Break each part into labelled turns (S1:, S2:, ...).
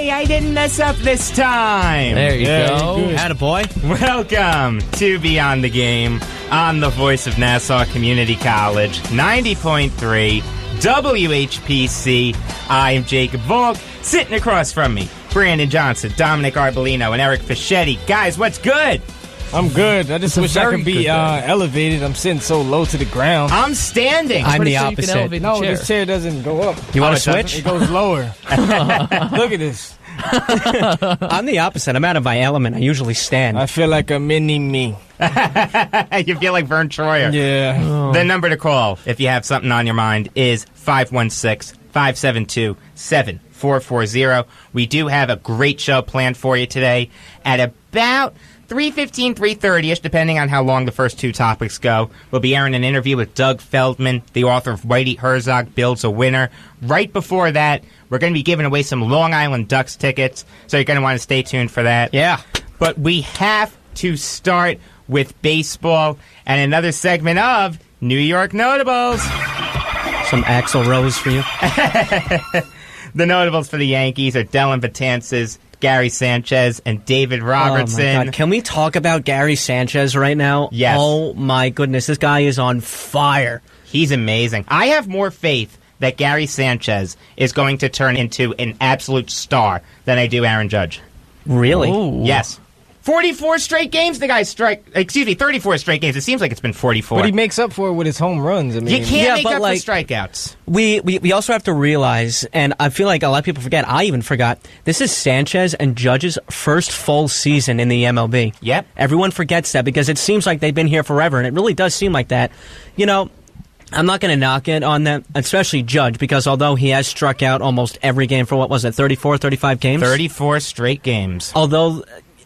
S1: Hey, I didn't mess up this time.
S2: There you go.
S3: Attaboy.
S1: Welcome to Beyond the Game on the voice of Nassau Community College, 90.3 WHPC. I'm Jacob Volk. Sitting across from me, Brandon Johnson, Dominic Arbolino, and Eric Fischetti. Guys, what's good?
S3: I'm good. I just wish I could be elevated. I'm sitting so low to the ground.
S1: I'm standing.
S2: I'm the
S3: You can
S2: opposite.
S3: elevate the chair. This chair doesn't go up.
S2: You want
S1: Oh,
S2: to
S1: it
S2: switch?
S3: It goes lower. Look at this.
S2: I'm the opposite. I'm out of my element. I usually stand.
S3: I feel like a mini-me.
S1: You feel like Vern Troyer.
S3: Yeah.
S1: The number to call, if you have something on your mind, is 516-572-7440. We do have a great show planned for you today at about 3:15, 3:30ish, depending on how long the first two topics go. We'll be airing an interview with Doug Feldmann, the author of Whitey Herzog Builds a Winner. Right before that, we're going to be giving away some Long Island Ducks tickets, so you're going to want to stay tuned for that.
S2: Yeah.
S1: But we have to start with baseball and another segment of New York Notables.
S2: Some Axl Rose for you.
S1: The notables for the Yankees are Dellin Betances, Gary Sanchez, and David Robertson.
S2: Oh my God. Can we talk about Gary Sanchez right now?
S1: Yes.
S2: Oh my goodness, this guy is on fire.
S1: He's amazing. I have more faith that Gary Sanchez is going to turn into an absolute star than I do Aaron Judge.
S2: Really?
S3: Ooh.
S1: Yes. 44 straight games the guy 34 straight games. It seems like it's been 44.
S3: But he makes up for it with his home runs. I mean,
S1: You can't
S2: Yeah,
S1: make
S2: but
S1: up
S2: like-
S1: for strikeouts.
S2: We also have to realize, and I feel like a lot of people forget, I even forgot, this is Sanchez and Judge's first full season in the MLB.
S1: Yep.
S2: Everyone forgets that because it seems like they've been here forever, and it really does seem like that. You know, I'm not going to knock it on them, especially Judge, because although he has struck out almost every game for, 35 games?
S1: 34 straight games.
S2: Although,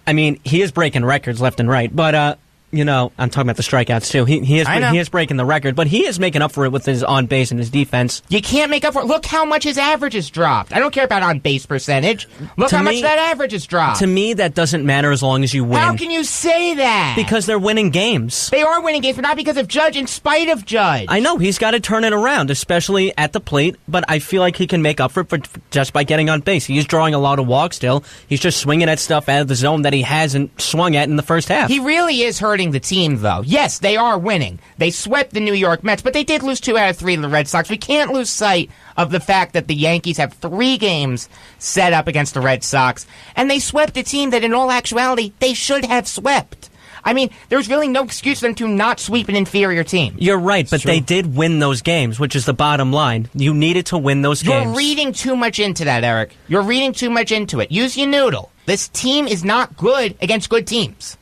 S2: I mean, he is breaking records left and right, but, you know, I'm talking about the strikeouts, too. He is breaking the record, but he is making up for it with his on-base and his defense.
S1: You can't make up for it. Look how much his average has dropped. I don't care about on-base percentage. Look
S2: To
S1: how
S2: me-
S1: much that average has dropped.
S2: To me, that doesn't matter as long as you win.
S1: How can you say that?
S2: Because they're winning games.
S1: They are winning games, but not because of Judge, in spite of Judge.
S2: I know, he's got to turn it around, especially at the plate, but I feel like he can make up for it just by getting on base. He's drawing a lot of walks still. He's just swinging at stuff out of the zone that he hasn't swung at in the first half.
S1: He really is hurting the team, though. Yes, they are winning. They swept the New York Mets, but they did lose 2 out of 3 to the Red Sox. We can't lose sight of the fact that the Yankees have 3 games set up against the Red Sox, and they swept a team that in all actuality they should have swept. I mean, there's really no excuse for them to not sweep an inferior team.
S2: You're right, but they did win those games, which is the bottom line. You needed to win those games.
S1: You're reading too much into that, Eric. You're reading too much into it. Use your noodle. This team is not good against good teams,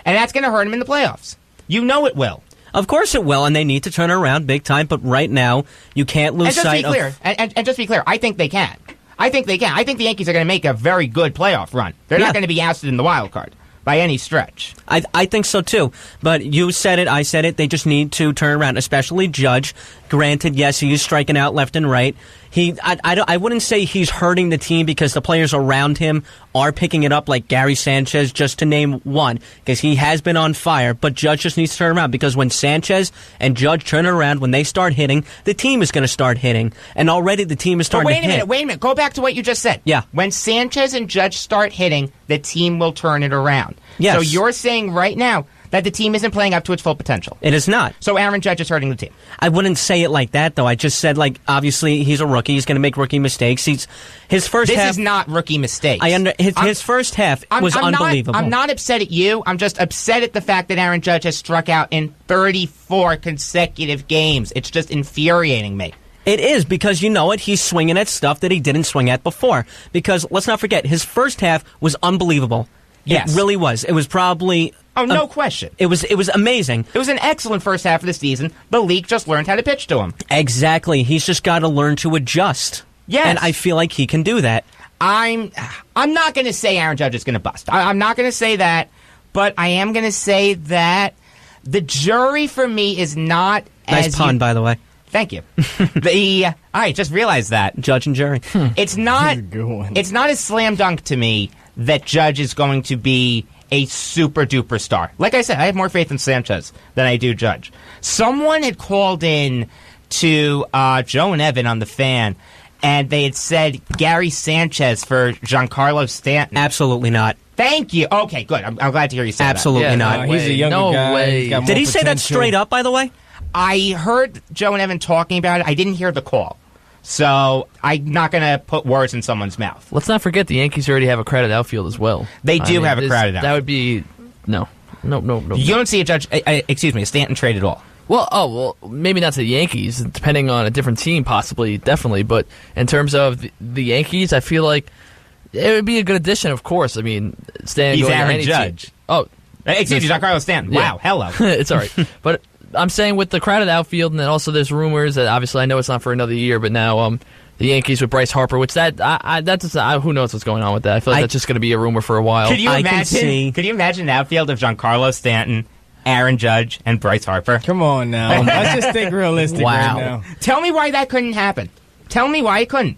S1: and that's going to hurt them in the playoffs. You know it will.
S2: Of course it will, and they need to turn it around big time, but right now, you can't lose sight of...
S1: And just to be clear, I think they can. I think the Yankees are going to make a very good playoff run. They're not going to be ousted in the wild card by any stretch.
S2: I think so, too. But you said it, I said it, they just need to turn around, especially Judge. Granted, yes, he is striking out left and right. I wouldn't say he's hurting the team because the players around him are picking it up, like Gary Sanchez, just to name one, because he has been on fire. But Judge just needs to turn around because when Sanchez and Judge turn around, when they start hitting, the team is going to start hitting. And already the team is starting to hit.
S1: Wait a minute. Go back to what you just said.
S2: Yeah.
S1: When Sanchez and Judge start hitting, the team will turn it around.
S2: Yes.
S1: So you're saying right now that the team isn't playing up to its full potential.
S2: It is not.
S1: So Aaron Judge is hurting the team.
S2: I wouldn't say it like that, though. I just said, like, obviously, he's a rookie. He's going to make rookie mistakes. His first half...
S1: This is not rookie mistakes.
S2: His first half was unbelievable.
S1: I'm not upset at you. I'm just upset at the fact that Aaron Judge has struck out in 34 consecutive games. It's just infuriating me.
S2: It is, because you know what? He's swinging at stuff that he didn't swing at before. Because, let's not forget, his first half was unbelievable.
S1: Yes.
S2: It really was. It was probably...
S1: Oh, no question.
S2: It was amazing.
S1: It was an excellent first half of the season. The league just learned how to pitch to him.
S2: Exactly. He's just got to learn to adjust.
S1: Yes.
S2: And I feel like he can do that.
S1: I'm not going to say Aaron Judge is going to bust. I'm not going to say that, but I am going to say that the jury for me is not
S2: Nice pun, by the way.
S1: Thank you. I just realized that.
S2: Judge and jury.
S1: It's not
S3: That's a good one.
S1: It's not a slam dunk to me that Judge is going to be a super-duper star. Like I said, I have more faith in Sanchez than I do Judge. Someone had called in to Joe and Evan on The Fan and they had said Gary Sanchez for Giancarlo Stanton.
S2: Absolutely not.
S1: Thank you. Okay, good. I'm glad to hear you say
S2: Absolutely
S1: that.
S2: not.
S3: He's a younger guy. He's got more
S2: Did he say that
S3: potential.
S2: straight up, by the way?
S1: I heard Joe and Evan talking about it. I didn't hear the call. So I'm not going to put words in someone's mouth.
S4: Let's not forget the Yankees already have a crowded outfield as well.
S1: They do have a crowded outfield.
S4: That would be... No.
S1: You don't see a Stanton trade at all.
S4: Well, maybe not to the Yankees, depending on a different team, possibly, definitely. But in terms of the Yankees, I feel like it would be a good addition, of course. I mean, Stanton
S1: He's
S4: going to
S1: Aaron
S4: any
S1: Judge.
S4: team. Oh.
S1: Excuse me, Giancarlo Stanton.
S4: Yeah.
S1: Wow, hello.
S4: It's all right. But I'm saying with the crowded outfield, and then also there's rumors that obviously I know it's not for another year, but now the Yankees with Bryce Harper, which that's who knows what's going on with that. I feel like that's just going to be a rumor for a while.
S1: Could you imagine an outfield of Giancarlo Stanton, Aaron Judge, and Bryce Harper?
S3: Come on now. Let's just think realistic right now.
S1: Tell me why that couldn't happen. Tell me why it couldn't.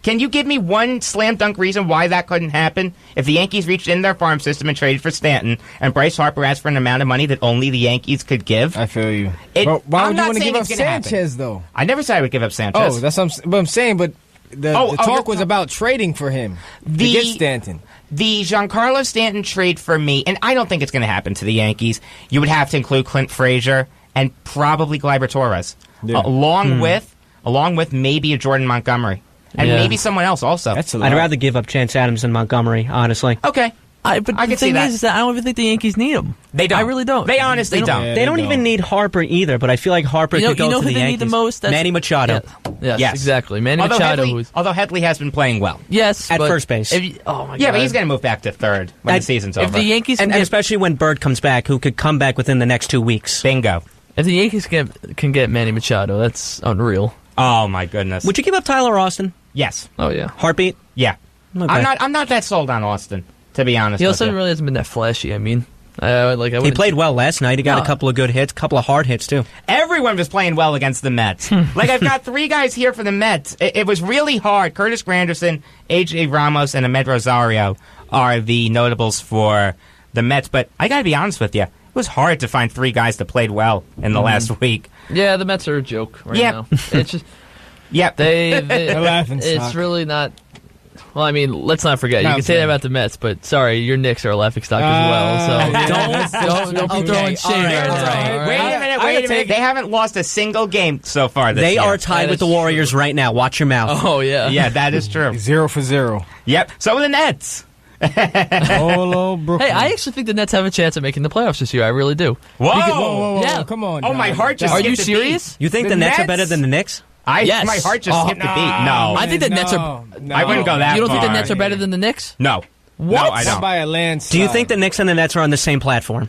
S1: Can you give me one slam dunk reason why that couldn't happen? If the Yankees reached in their farm system and traded for Stanton, and Bryce Harper asked for an amount of money that only the Yankees could give?
S3: I feel you.
S1: But
S3: why would you want to give up Sanchez, though?
S1: I never said I would give up Sanchez.
S3: Oh, that's what I'm saying, but the talk was about trading for him to get Stanton.
S1: The Giancarlo Stanton trade for me, and I don't think it's going to happen to the Yankees, you would have to include Clint Frazier and probably Gleyber Torres, along with maybe a Jordan Montgomery. And maybe someone else also.
S2: I'd rather give up Chance Adams than Montgomery, honestly.
S1: Okay.
S4: But the thing is that I don't even think the Yankees need him.
S1: They don't.
S4: I really don't.
S1: They honestly don't.
S2: They don't even need Harper either, but I feel like Harper could go to the Yankees.
S4: They need the most?
S2: Manny Machado.
S4: Yes, exactly. Manny Machado.
S1: Although Headley has been playing well.
S4: Yes,
S2: at first base.
S4: Oh, my God.
S1: Yeah, but he's going to move back to third when the season's over.
S4: If the Yankees
S2: and especially when Bird comes back, who could come back within the next 2 weeks.
S1: Bingo.
S4: If the Yankees can get Manny Machado, that's unreal.
S1: Oh, my goodness.
S2: Would you give up Tyler Austin?
S1: Yes.
S4: Oh, yeah.
S2: Heartbeat?
S1: Yeah.
S2: Okay.
S1: I'm not that sold on Austin, to be honest.
S4: He also really hasn't been that flashy. I mean, he
S2: played well last night. He got a couple of good hits, a couple of hard hits, too.
S1: Everyone was playing well against the Mets. I've got 3 guys here for the Mets. It was really hard. Curtis Granderson, A.J. Ramos, and Ahmed Rosario are the notables for the Mets. But I got to be honest with you. It was hard to find 3 guys that played well in the last week.
S4: Yeah, the Mets are a joke now. It's just...
S1: Yep.
S4: They're
S3: laughing stock.
S4: It's really not... Well, I mean, let's not forget. You can say that about the Mets, but sorry, your Knicks are a laughing stock as well. So don't be throwing shade.
S1: Wait a minute. They haven't lost a single game so far this year.
S2: They are tied with the Warriors right now. Watch your mouth.
S4: Oh, yeah.
S1: Yeah, that is true.
S3: 0-0.
S1: Yep. So are the Nets.
S3: Brooklyn.
S4: Hey, I actually think the Nets have a chance of making the playoffs this year. I really do.
S3: Whoa.
S4: Yeah.
S3: Come on.
S1: Oh, my heart just
S4: Are
S1: skipped
S4: you
S1: a beat.
S4: serious?
S2: You think the Nets are better than the Knicks?
S4: Yes.
S1: My heart just skipped a beat. No.
S4: I think the Nets are...
S1: I wouldn't go that
S4: You don't think the
S1: far.
S4: Nets are better than the Knicks?
S1: No.
S4: What?
S1: No, I don't.
S3: By a landslide.
S2: Do you think the Knicks and the Nets are on the same platform?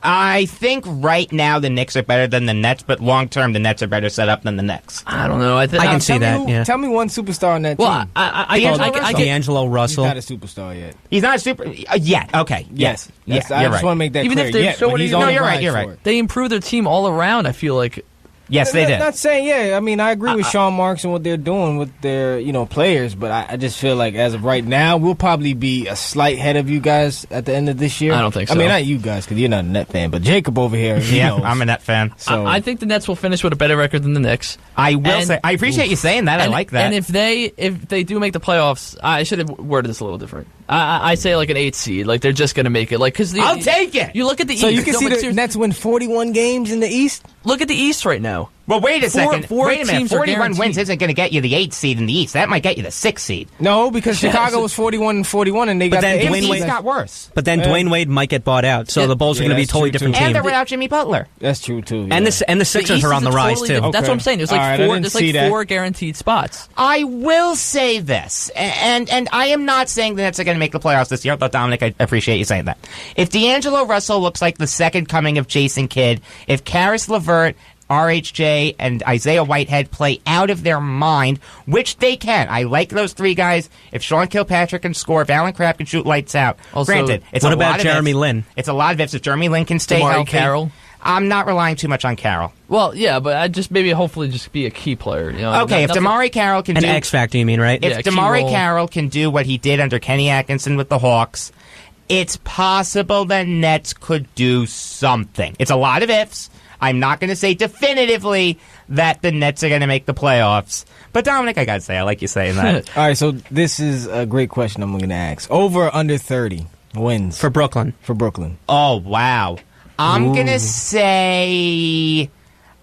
S1: I think right now the Knicks are better than the Nets, but long term the Nets are better set up than the Knicks.
S4: I don't know.
S2: I can see that. Yeah.
S3: Tell me one superstar on that team.
S4: Well, I
S2: D'Angelo Russell.
S3: He's not a superstar yet.
S1: He's not a super yet. Okay. Yes.
S3: I
S1: You're
S3: just
S1: right.
S3: want to make that
S4: Even
S3: clear.
S4: if they're
S3: Yet,
S4: so
S3: but he's
S4: no,
S3: on the
S1: you're right,
S3: rise
S1: you're
S3: for
S1: right.
S3: it.
S4: They improve their team all around, I feel like.
S1: Yes, they did.
S3: Not saying, I mean, I agree with Sean Marks and what they're doing with their, players, but I just feel like as of right now, we'll probably be a slight head of you guys at the end of this year.
S4: I don't think so.
S3: I mean, not you guys, because you're not a Net fan, but Jacob over here, he knows.
S1: I'm a Net fan.
S3: So
S4: I think the Nets will finish with a better record than the Knicks.
S1: I will say, I appreciate you saying that. I like that.
S4: And if they do make the playoffs, I should have worded this a little different. I say like an 8 seed, like they're just going to make it. Like
S1: I'll take it.
S4: You look at the East.
S3: So you can see the Nets win 41 games in the East?
S4: Look at the East right now.
S1: Well, wait a second.
S4: Four
S1: Wait a minute.
S4: teams are
S1: 41 wins
S4: guaranteed.
S1: isn't going to get you the 8th seed in the East. That might get you the 6th seed.
S3: No, because Chicago was 41-41, and they got
S2: then
S3: the 8th
S2: Dwayne
S3: seed.
S2: Wade
S1: got worse.
S2: But then Dwayne Wade might get bought out, so the Bulls are going to be a
S3: that's
S2: totally
S3: true,
S2: different
S3: too.
S2: team.
S1: And they're without Jimmy Butler.
S3: That's true, too.
S2: And the Sixers
S4: East
S2: are on
S4: is
S2: the
S4: a
S2: rise,
S4: totally
S2: too.
S4: different- That's what I'm saying. There's like
S3: All right, I
S4: four.
S3: didn't
S4: There's
S3: see
S4: like
S3: that.
S4: 4 guaranteed spots.
S1: I will say this, and I am not saying the Nets are going to make the playoffs this year, though, Dominic, I appreciate you saying that. If D'Angelo Russell looks like the second coming of Jason Kidd, if Karis LeVert, RHJ, and Isaiah Whitehead play out of their mind, which they can. I like those 3 guys. If Sean Kilpatrick can score, if Alan Crabb can shoot lights out.
S4: Also,
S1: Granted, it's
S2: what
S1: a
S2: about
S1: lot of
S2: Jeremy
S1: ifs.
S2: Lin?
S1: It's a lot of ifs. If Jeremy Lin can stay
S4: Damari
S1: healthy.
S4: Carroll?
S1: I'm not relying too much on Carroll.
S4: Well, yeah, but I just hopefully just be a key player.
S1: Okay, if Damari Carroll can
S2: An
S1: do...
S2: X factor, you mean, right?
S1: If
S4: Yeah, key
S1: Damari
S4: role.
S1: Carroll can do what he did under Kenny Atkinson with the Hawks, it's possible the Nets could do something. It's a lot of ifs. I'm not going to say definitively that the Nets are going to make the playoffs. But, Dominic, I got to say, I like you saying that.
S3: All right, so this is a great question I'm going to ask. Over or under 30 wins
S2: For Brooklyn.
S3: for Brooklyn?
S1: Oh, wow. I'm going to say...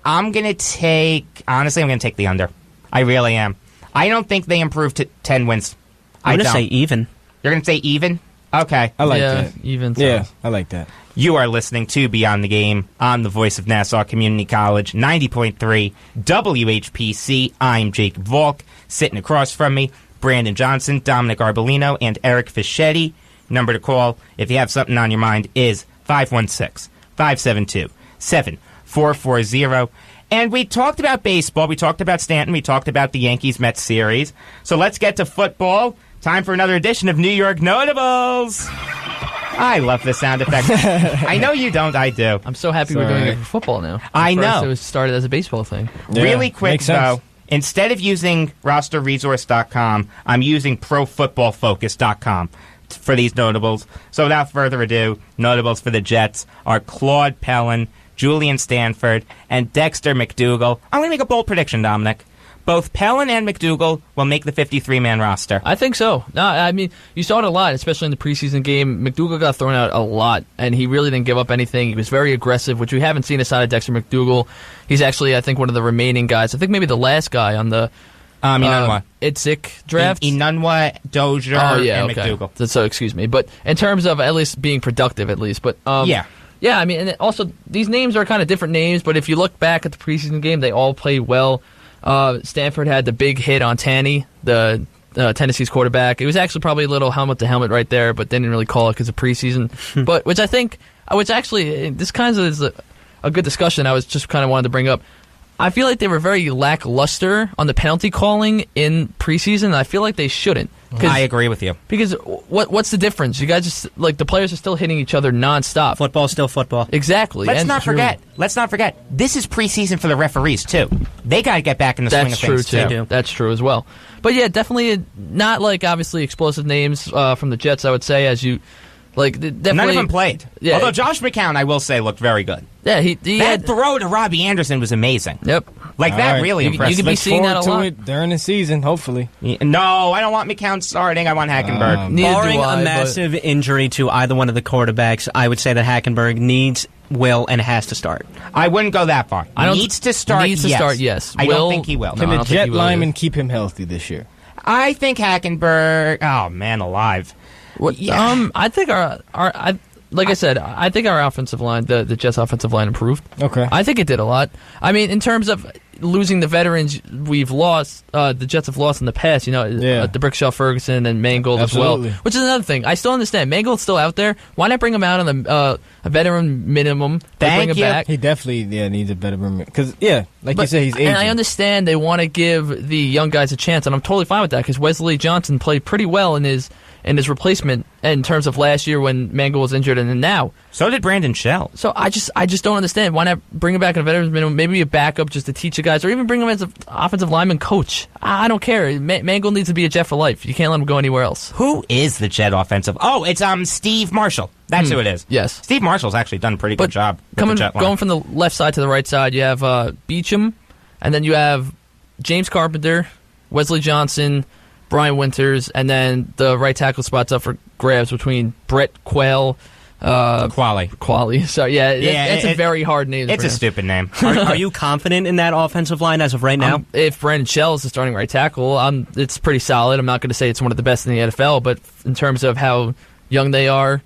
S1: I'm going to take the under. I really am. I don't think they improved to 10 wins.
S2: I'm going to
S1: don't.
S2: say even.
S1: You're going to say even? Okay.
S3: I like
S4: yeah,
S3: that.
S4: even.
S3: Yeah, I like that.
S1: You are listening to Beyond the Game on the voice of Nassau Community College, 90.3 WHPC. I'm Jake Volk. Sitting across from me, Brandon Johnson, Dominic Arbolino, and Eric Fischetti. Number to call if you have something on your mind is 516-572-7440. And we talked about baseball. We talked about Stanton. We talked about the Yankees-Mets series. So let's get to football. Time for another edition of New York Notables. I love the sound effect. I know you don't. I do.
S4: I'm so happy we're doing it for football now.
S1: I
S4: At first
S1: know.
S4: It was started as a baseball thing.
S3: Yeah,
S1: Really quick,
S3: makes sense.
S1: though, instead of using rosterresource.com, I'm using profootballfocus.com for these notables. So without further ado, notables for the Jets are Claude Pellin, Julian Stanford, and Dexter McDougal. I'm going to make a bold prediction, Dominic. Both Pellin and McDougal will make the 53-man roster.
S4: I think so. No, I mean, you saw it a lot, especially in the preseason game. McDougal got thrown out a lot, and he really didn't give up anything. He was very aggressive, which we haven't seen aside of Dexter McDougal. He's actually, I think, one of the remaining guys. I think maybe the last guy on the
S1: Inunwa.
S4: Itzik draft.
S1: Inunwa, Dozier, and McDougal.
S4: So, excuse me. But in terms of at least being productive, at least. But
S1: Yeah.
S4: Yeah, I mean, and also, these names are kind of different names, but if you look back at the preseason game, they all played well. Stanford had the big hit on Tanny, the Tennessee's quarterback. It was actually probably a little helmet-to-helmet right there, but they didn't really call it because of preseason. But which actually, this kind of is a good discussion I was just kind of wanted to bring up. I feel like they were very lackluster on the penalty calling in preseason, and I feel like they shouldn't.
S1: I agree with you.
S4: Because what's the difference? You guys just, like, the players are still hitting each other nonstop.
S2: Football's still football.
S4: Exactly.
S1: Let's not forget. This is preseason for the referees, too. They got to get back in the swing of things,
S4: too.
S1: too.
S4: That's true as well. But, yeah, definitely not, like, obviously explosive names from the Jets, I would say, as you... Like, definitely,
S1: none of them played.
S4: Yeah.
S1: Although Josh McCown, I will say, looked very good.
S4: Yeah, he
S1: that
S4: had...
S1: throw to Robbie Anderson was amazing.
S4: Yep.
S1: Like,
S3: All
S1: that
S3: right.
S1: really
S4: You
S1: impressed
S4: could
S1: me.
S4: be seeing that a lot.
S3: It during the season, hopefully.
S1: No, I don't want McCown starting. I want Hackenberg.
S4: Neither
S2: Barring
S4: do I,
S2: a
S4: but-
S2: massive injury to either one of the quarterbacks, I would say that Hackenberg will, and has to start.
S1: I wouldn't go that far. Needs to start, yes.
S4: I
S1: don't think he will.
S3: Can
S4: I
S3: the
S4: don't think
S3: Jet
S4: he will
S3: linemen
S4: either.
S3: keep him healthy this year?
S1: I think Hackenberg... Oh, man alive. Yeah.
S4: I think like I said, I think our offensive line, the Jets' offensive line, improved.
S3: Okay.
S4: I think it did a lot. I mean, in terms of losing the veterans we've lost, the Jets have lost in the past, the Brickshaw Ferguson and Mangold
S3: Absolutely.
S4: as well. Which is another thing. I still understand. Mangold's still out there. Why not bring him out on a veteran minimum? Bring him back.
S3: He definitely needs a better room. Because, you said, he's aging.
S4: And I understand they want to give the young guys a chance, and I'm totally fine with that because Wesley Johnson played pretty well in his replacement in terms of last year when Mangold was injured and then now.
S1: So did Brandon Shell.
S4: So I just don't understand. Why not bring him back on a veterans minimum, maybe a backup just to teach the guys, or even bring him as an offensive lineman coach. I don't care. Mangold needs to be a Jet for life. You can't let him go anywhere else.
S1: Who is the Jet offensive? Oh, it's Steve Marshall. That's who it is.
S4: Yes.
S1: Steve Marshall's actually done a pretty good job with the Jet line.
S4: Going from the left side to the right side, you have Beecham, and then you have James Carpenter, Wesley Johnson, Brian Winters, and then the right tackle spot's up for grabs between Brett Quayle, Qualley. So it's a very hard name.
S1: It's a stupid name.
S2: Are you confident in that offensive line as of right now?
S4: If Brandon Shell is the starting right tackle, it's pretty solid. I'm not going to say it's one of the best in the NFL, but in terms of how young they are,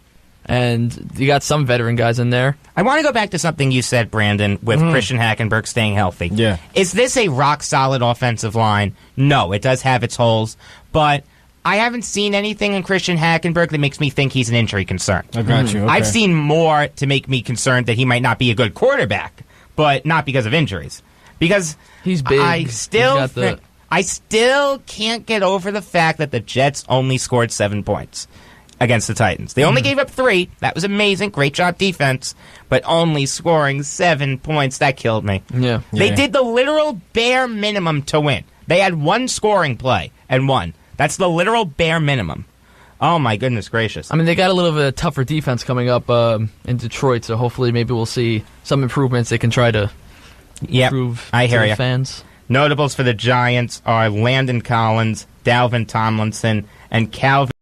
S4: and you got some veteran guys in there.
S1: I want to go back to something you said, Brandon, with Christian Hackenberg staying healthy.
S3: Yeah.
S1: Is this a rock-solid offensive line? No, it does have its holes, but I haven't seen anything in Christian Hackenberg that makes me think he's an injury concern.
S3: I got you. Okay.
S1: I've seen more to make me concerned that he might not be a good quarterback, but not because of injuries. Because
S4: he's big.
S1: I still can't get over the fact that the Jets only scored 7 points against the Titans. They only gave up 3. That was amazing. Great job defense. But only scoring 7 points, that killed me.
S4: Yeah.
S1: They did the literal bare minimum to win. They had one scoring play and won. That's the literal bare minimum. Oh, my goodness gracious.
S4: I mean, they got a little bit of a tougher defense coming up in Detroit, so hopefully maybe we'll see some improvements they can try to prove
S1: I hear
S4: to
S1: ya.
S4: the fans.
S1: Notables for the Giants are Landon Collins, Dalvin Tomlinson, and Calvin